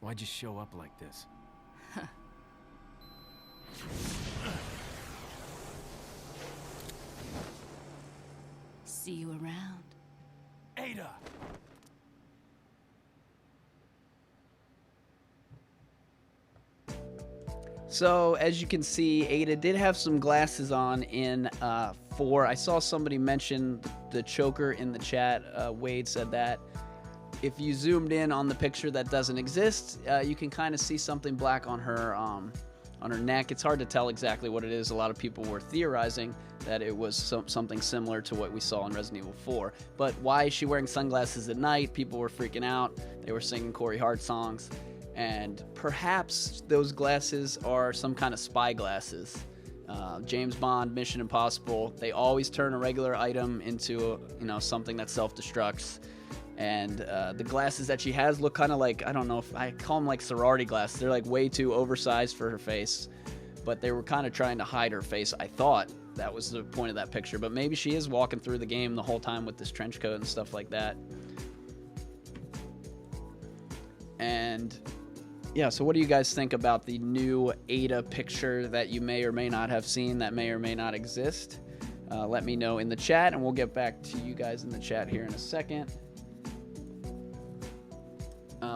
B: Why'd you show up like this?
C: See you around.
B: Ada!
A: So, as you can see, Ada did have some glasses on in 4. I saw somebody mention the choker in the chat. Wade said that. If you zoomed in on the picture that doesn't exist, you can kind of see something black on her neck. It's hard to tell exactly what it is. A lot of people were theorizing that it was something similar to what we saw in Resident Evil 4. But why is she wearing sunglasses at night? People were freaking out. They were singing Corey Hart songs. And perhaps those glasses are some kind of spy glasses. James Bond, Mission Impossible, they always turn a regular item into something that self-destructs. And the glasses that she has look kind of like, I don't know if I call them like sorority glasses. They're like way too oversized for her face, but they were kind of trying to hide her face. I thought that was the point of that picture, but maybe she is walking through the game the whole time with this trench coat and stuff like that. And yeah, so what do you guys think about the new Ada picture that you may or may not have seen, that may or may not exist? Let me know in the chat, and we'll get back to you guys in the chat here in a second.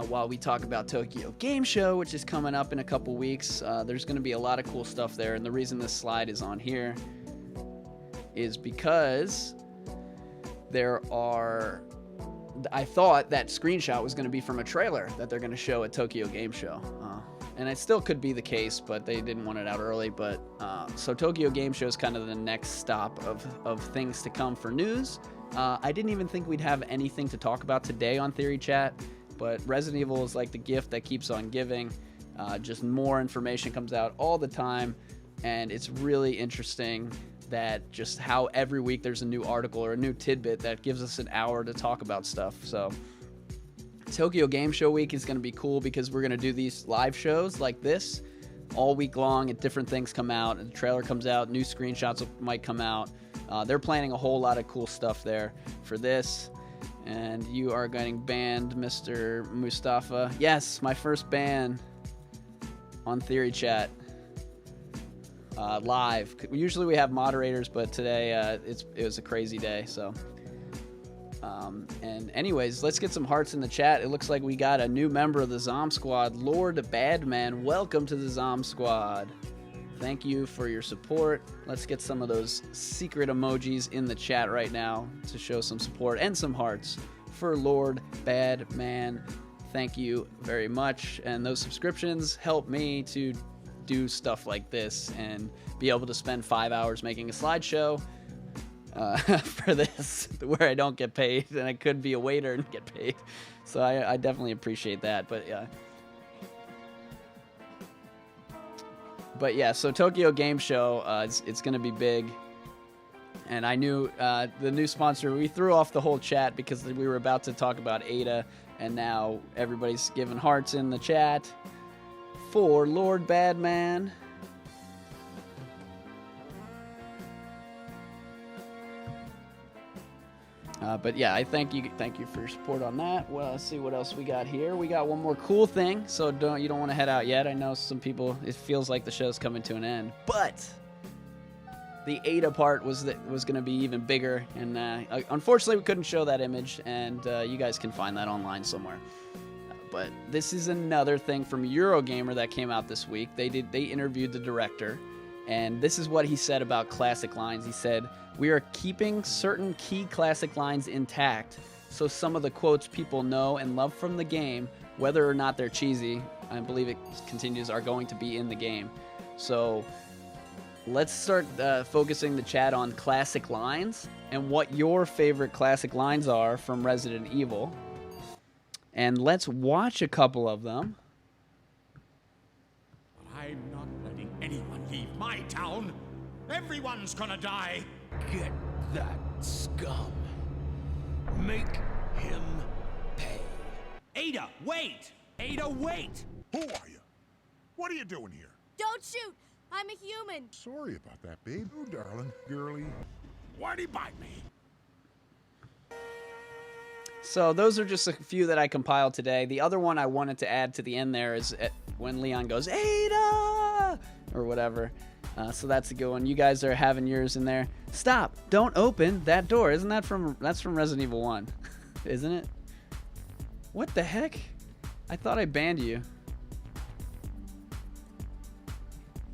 A: While we talk about Tokyo Game Show, which is coming up in a couple weeks, there's going to be a lot of cool stuff there. And the reason this slide is on here is because I thought that screenshot was going to be from a trailer that they're going to show at Tokyo Game Show. And it still could be the case, but they didn't want it out early. But so Tokyo Game Show is kind of the next stop of things to come for news. I didn't even think we'd have anything to talk about today on Theory Chat, but Resident Evil is like the gift that keeps on giving. Just more information comes out all the time, and it's really interesting that just how every week there's a new article or a new tidbit that gives us an hour to talk about stuff. So Tokyo Game Show week is going to be cool because we're going to do these live shows like this all week long, and different things come out, and the trailer comes out, new screenshots might come out. They're planning a whole lot of cool stuff there for this. And you are getting banned, Mr. Mustafa. Yes, my first ban on Theory Chat. Live. Usually we have moderators, but today it was a crazy day. So, and anyways, let's get some hearts in the chat. It looks like we got a new member of the Zomb Squad, Lord Badman. Welcome to the Zomb Squad. Thank you for your support. Let's get some of those secret emojis in the chat right now to show some support and some hearts for Lord Badman. Thank you very much. And those subscriptions help me to do stuff like this and be able to spend 5 hours making a slideshow for this, where I don't get paid, and I could be a waiter and get paid. So I definitely appreciate that. But yeah, so Tokyo Game Show, it's going to be big. And I knew the new sponsor, we threw off the whole chat because we were about to talk about Ada, and now everybody's giving hearts in the chat for Lord Badman. But yeah, I thank you for your support on that. Well, let's see what else we got here. We got one more cool thing, so you don't want to head out yet. I know some people, it feels like the show's coming to an end, but the Ada part was going to be even bigger, and unfortunately we couldn't show that image, and you guys can find that online somewhere. But this is another thing from Eurogamer that came out this week. They interviewed the director, and this is what he said about classic lines. He said, "We are keeping certain key classic lines intact, so some of the quotes people know and love from the game, whether or not they're cheesy," I believe it continues, "are going to be in the game." So let's start focusing the chat on classic lines and what your favorite classic lines are from Resident Evil. And let's watch a couple of them.
D: I'm not letting anyone leave my town. Everyone's gonna die.
B: Get that scum. Make him pay.
D: Ada, wait! Ada, wait!
E: Who are you? What are you doing here?
F: Don't shoot! I'm a human!
E: Sorry about that, babe. Oh, darling, girly.
D: Why'd he bite me?
A: So those are just a few that I compiled today. The other one I wanted to add to the end there is when Leon goes, "Ada!" or whatever. So that's a good one. You guys are having yours in there. Stop! Don't open that door. Isn't that that's from Resident Evil 1? Isn't it? What the heck? I thought I banned you.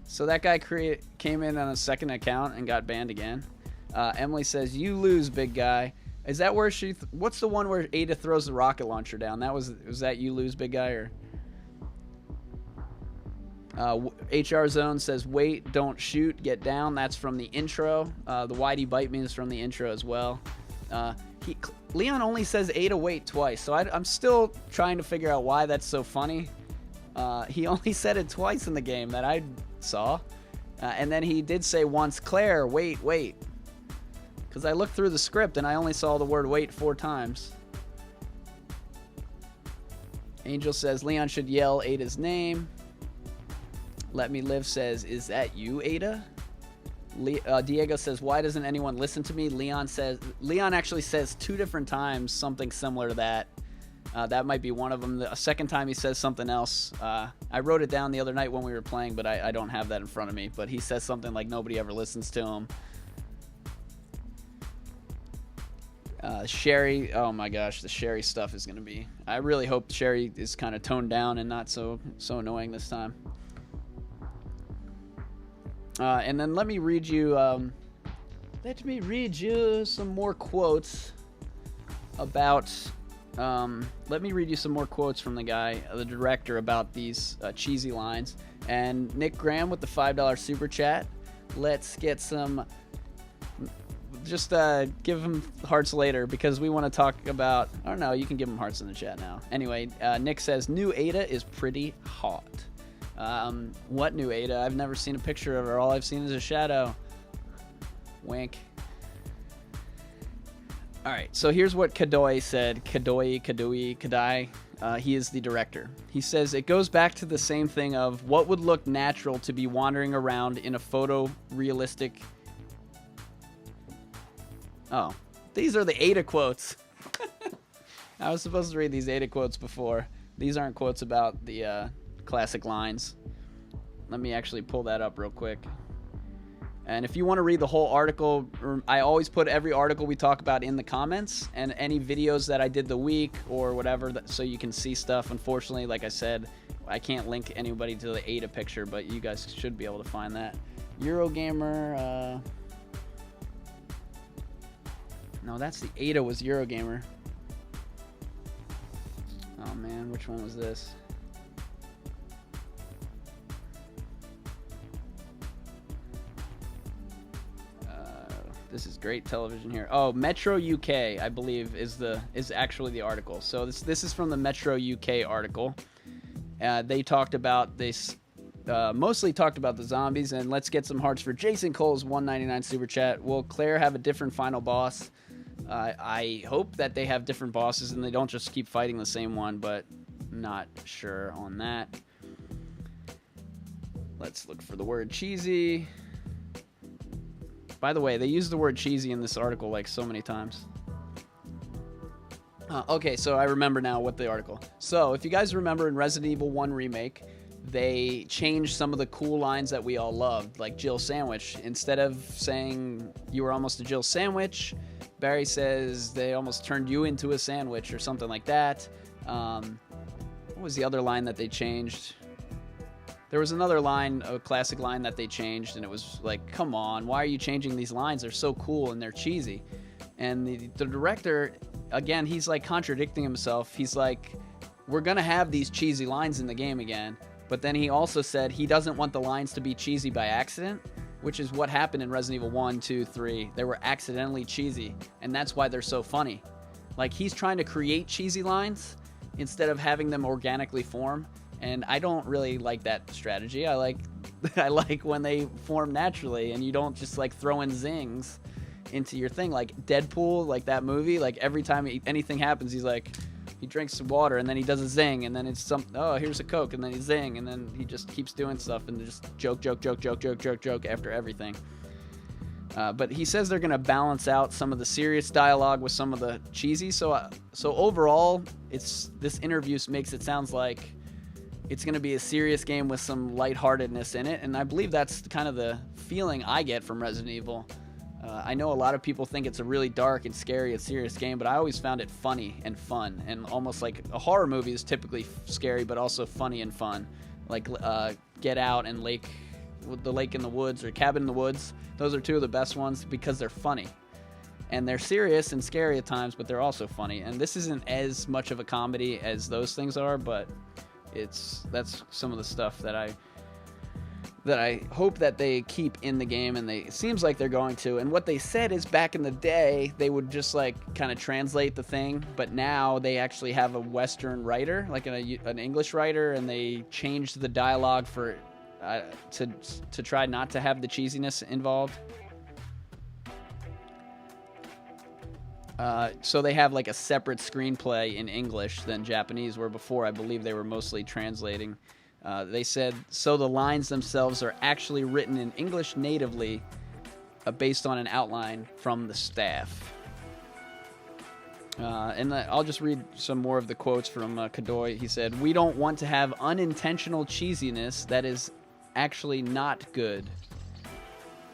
A: So that guy came in on a second account and got banned again. Emily says, "You lose, big guy." Is that where what's the one where Ada throws the rocket launcher down? Was that "You lose, big guy"? Or HR Zone says, "Wait, don't shoot, get down." That's from the intro. The "Why'd bite me" is from the intro as well. Leon only says Ada wait twice, so I'm still trying to figure out why that's so funny. He only said it twice in the game that I saw. And then he did say once, "Claire, wait." Because I looked through the script and I only saw the word wait 4 times. Angel says, "Leon should yell Ada's name." Let Me Live says, "Is that you, Ada?" Diego says, "Why doesn't anyone listen to me?" Leon actually says 2 different times something similar to that. That might be one of them. A second time he says something else. I wrote it down the other night when we were playing, but I don't have that in front of me. But he says something like nobody ever listens to him. Sherry, oh my gosh, the Sherry stuff is going to be... I really hope Sherry is kind of toned down and not so annoying this time. And then let me read you some more quotes about... let me read you some more quotes from the guy, the director, about these cheesy lines. And Nick Graham with the $5 super chat. Let's get some... Just give him hearts later because we want to talk about... Oh, no, you can give him hearts in the chat now. Anyway, Nick says, "New Ada is pretty hot." What new Ada? I've never seen a picture of her. All I've seen is a shadow. Wink. All right, so here's what Kadoi said. Kadai. He is the director. He says, "It goes back to the same thing of what would look natural to be wandering around in a photorealistic..." Oh, these are the Ada quotes. I was supposed to read these Ada quotes before. These aren't quotes about the classic lines. Let me actually pull that up real quick. And if you want to read the whole article, I always put every article we talk about in the comments and any videos that I did the week or whatever, so you can see stuff. Unfortunately, like I said, I can't link anybody to the Ada picture, but you guys should be able to find that. Eurogamer... No, that's the Ada was Eurogamer. Oh man, which one was this? This is great television here. Oh, Metro UK, I believe, is actually the article. So this is from the Metro UK article. They talked about this, mostly talked about the zombies. And let's get some hearts for Jason Cole's $1.99 super chat. Will Claire have a different final boss? I hope that they have different bosses and they don't just keep fighting the same one, but not sure on that. Let's look for the word cheesy. By the way, they use the word cheesy in this article like so many times. Okay, so I remember now what the article. So if you guys remember in Resident Evil 1 Remake, they changed some of the cool lines that we all loved, like Jill Sandwich. Instead of saying you were almost a Jill Sandwich, Barry says they almost turned you into a sandwich or something like that. What was the other line that they changed? There was another line, a classic line that they changed, and it was like, come on, why are you changing these lines? They're so cool and they're cheesy. And the director, again, he's like contradicting himself. He's like, we're going to have these cheesy lines in the game again. But then he also said he doesn't want the lines to be cheesy by accident, which is what happened in Resident Evil 1, 2, 3. They were accidentally cheesy, and that's why they're so funny. Like, he's trying to create cheesy lines instead of having them organically form. And I don't really like that strategy. I like when they form naturally and you don't just like throw in zings into your thing. Like Deadpool, like that movie, like every time anything happens, he drinks some water and then he does a zing and then it's here's a Coke and then he zing and then he just keeps doing stuff and just joke after everything. But he says they're going to balance out some of the serious dialogue with some of the cheesy. So overall, this interview makes it sounds like it's going to be a serious game with some lightheartedness in it, and I believe that's kind of the feeling I get from Resident Evil. I know a lot of people think it's a really dark and scary and serious game, but I always found it funny and fun, and almost like a horror movie is typically scary but also funny and fun, like Get Out and The Lake in the Woods or Cabin in the Woods. Those are two of the best ones because they're funny. And they're serious and scary at times, but they're also funny. And this isn't as much of a comedy as those things are, but that's some of the stuff that I hope that they keep in the game, and it seems like they're going to. And what they said is back in the day they would just like kind of translate the thing, but now they actually have a Western writer, like an English writer, and they changed the dialogue for to try not to have the cheesiness involved. So they have like a separate screenplay in English than Japanese, where before I believe they were mostly translating. They said, so the lines themselves are actually written in English natively, based on an outline from the staff. And I'll just read some more of the quotes from Kadoy. He said, we don't want to have unintentional cheesiness that is actually not good.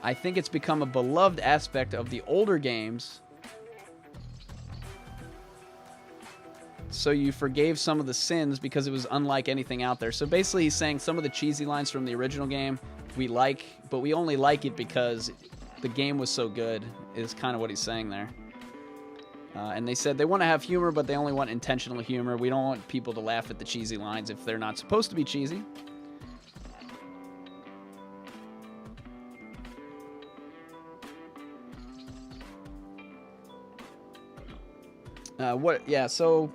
A: I think it's become a beloved aspect of the older games, so you forgave some of the sins because it was unlike anything out there. So basically he's saying some of the cheesy lines from the original game we like, but we only like it because the game was so good, is kind of what he's saying there. And they said they want to have humor, but they only want intentional humor. We don't want people to laugh at the cheesy lines if they're not supposed to be cheesy. So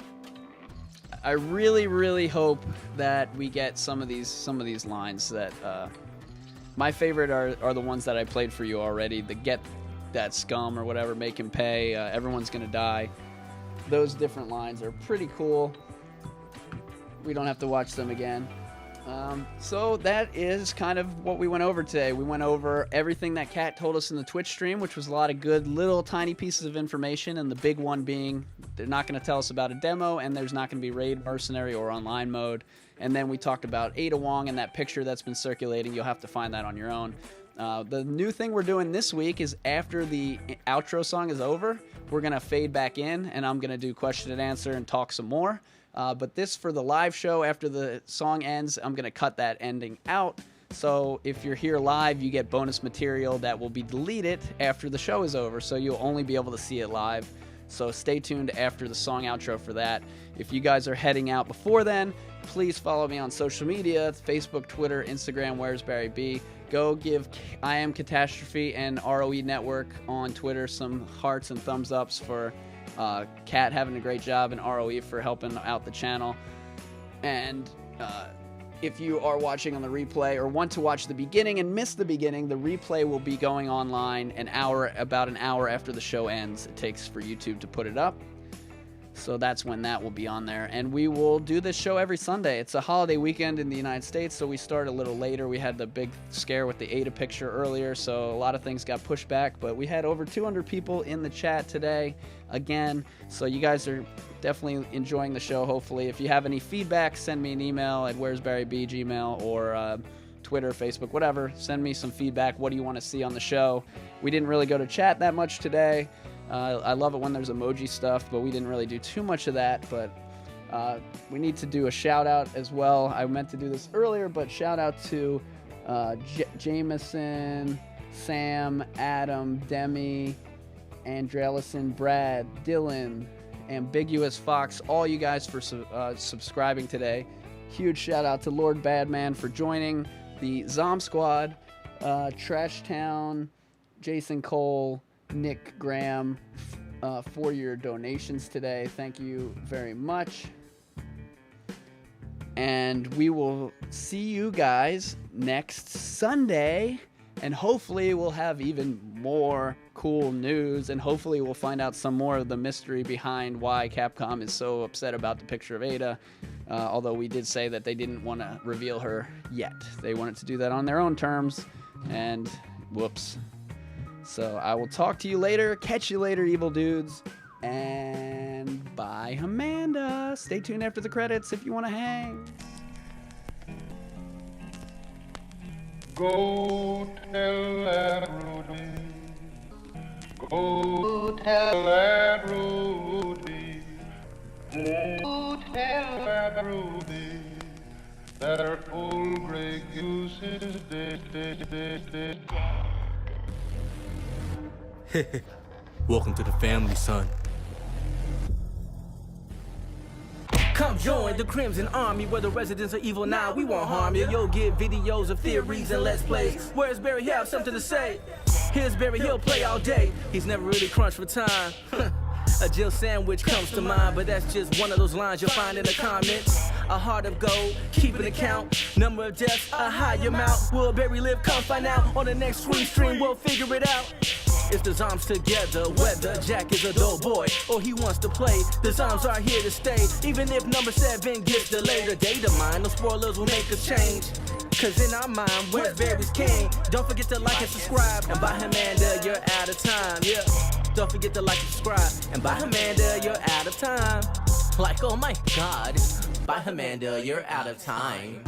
A: I really, really hope that we get some of these lines that my favorite are the ones that I played for you already. The get that scum or whatever, make him pay, everyone's gonna die. Those different lines are pretty cool. We don't have to watch them again. So that is kind of what we went over today. We went over everything that Kat told us in the Twitch stream, which was a lot of good little tiny pieces of information, and the big one being they're not going to tell us about a demo, and there's not going to be raid, mercenary, or online mode. And then we talked about Ada Wong and that picture that's been circulating. You'll have to find that on your own. The new thing we're doing this week is after the outro song is over, we're going to fade back in, and I'm going to do question and answer and talk some more. But this, for the live show, after the song ends, I'm going to cut that ending out. So if you're here live, you get bonus material that will be deleted after the show is over. So you'll only be able to see it live. So stay tuned after the song outro for that. If you guys are heading out before then, please follow me on social media, Facebook, Twitter, Instagram, Where's Barry B. go give I Am Catastrophe and ROE Network on Twitter some hearts and thumbs ups for Kat having a great job and ROE for helping out the channel. And if you are watching on the replay or want to watch the beginning and miss the beginning, the replay will be going online about an hour after the show ends. It takes for YouTube to put it up. So that's when that will be on there. And we will do this show every Sunday. It's a holiday weekend in the United States, so we start a little later. We had the big scare with the Ada picture earlier, so a lot of things got pushed back. But we had over 200 people in the chat today again. So you guys are definitely enjoying the show, hopefully. If you have any feedback, send me an email at where'sbarryb, or Twitter, Facebook, whatever. Send me some feedback. What do you want to see on the show? We didn't really go to chat that much today. I love it when there's emoji stuff, but we didn't really do too much of that. But we need to do a shout out as well. I meant to do this earlier, but shout out to Jameson, Sam, Adam, Demi, Andrelison, Brad, Dylan, Ambiguous Fox, all you guys for subscribing today. Huge shout out to Lord Badman for joining the Zomb Squad, Trash Town, Jason Cole, Nick Graham, for your donations today. Thank you very much. And we will see you guys next Sunday. And hopefully we'll have even more cool news. And hopefully we'll find out some more of the mystery behind why Capcom is so upset about the picture of Ada. Although we did say that they didn't want to reveal her yet. They wanted to do that on their own terms. And whoops. So I will talk to you later. Catch you later, evil dudes. And bye, Amanda. Stay tuned after the credits if you want to hang.
G: Go tell that Rudy. Go tell that Rudy. Go tell that Rudy that her old gray goose is dead.
H: Welcome to the family, son. Come join the Crimson Army where the residents are evil now. We won't harm you. You'll get videos of theories and let's plays. Where's Barry? Have something to say. Here's Barry, he'll play all day. He's never really crunched for time. A Jill sandwich comes to mind, but that's just one of those lines you'll find in the comments. A heart of gold, keep an account. Number of deaths, a high amount. Will Barry live? Come find out. On the next stream, we'll figure it out. It's the Zombs together, whether Jack is a dull boy or he wants to play. The Zombs are here to stay, even if number 7 gets delayed. A data mine, no spoilers will make us change. Cause in our mind, where's Barry's king? Don't forget to like and subscribe. And by Amanda, you're out of time, yeah. Don't forget to like and subscribe. And by Amanda, you're out of time. Like, oh my god. By Amanda, you're out of time.